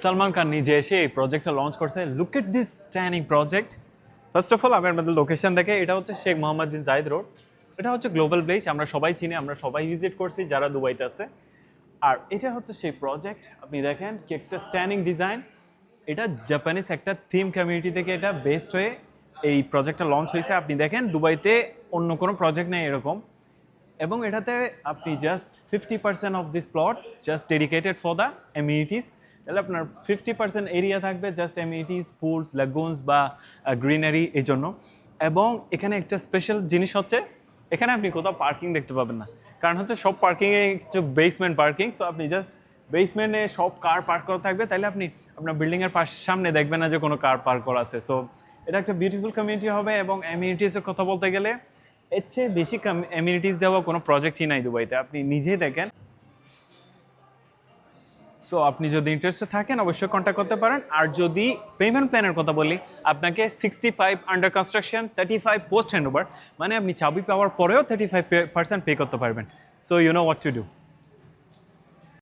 সালমান খান নিজে এসে এই প্রজেক্টটা লঞ্চ করছে। Look at this staining project. First of all আমি আপনাদের লোকেশন দেখে, এটা হচ্ছে শেখ মোহাম্মদ বিন জায়েদ রোড। এটা হচ্ছে গ্লোবাল ভিলেজ, আমরা সবাই চিনি, আমরা সবাই ভিজিট করছি যারা দুবাইতে আছে। আর এটা হচ্ছে সেই প্রজেক্ট, আপনি দেখেন কি একটা স্ট্যানিং ডিজাইন। এটা জাপানিজ একটা থিম কমিউনিটি থেকে এটা বেস্ট হয়ে এই প্রজেক্টটা লঞ্চ হয়েছে। আপনি দেখেন দুবাইতে অন্য কোনো প্রজেক্ট নেই এরকম। এবং এটাতে আপনি just 50% of this plot just dedicated for the amenities. তাহলে আপনার 50% এরিয়া থাকবে জাস্ট এমিউনিটিস, পুলস, লেগুনস বা গ্রিনারি এই জন্য। এবং এখানে একটা স্পেশাল জিনিস হচ্ছে, এখানে আপনি কোথাও পার্কিং দেখতে পাবেন না, কারণ হচ্ছে সব পার্কিংয়ে কিছু বেসমেন্ট পার্কিং। সো আপনি জাস্ট বেসমেন্টে সব কার পার্ক করা থাকবে, তাইলে আপনি আপনার বিল্ডিংয়ের সামনে দেখবেন না যে কোনো কার পার্ক করা আছে। সো এটা একটা বিউটিফুল কমিউনিটি হবে। এবং এমিউনিটিসের কথা বলতে গেলে এর চেয়ে বেশি এমিউনিটিস দেওয়া কোনো প্রজেক্টই নাই দুবাইতে, আপনি নিজেই দেখেন। সো আপনি যদি ইন্টারেস্টেড থাকেন অবশ্যই কন্ট্যাক্ট করতে পারেন। আর যদি পেমেন্ট প্ল্যানের কথা বলি, আপনাকে 65 under construction, 35 post hand over, মানে আপনি চাবি পাওয়ার পরেও 35% পে করতে পারবেন। So you know what to do.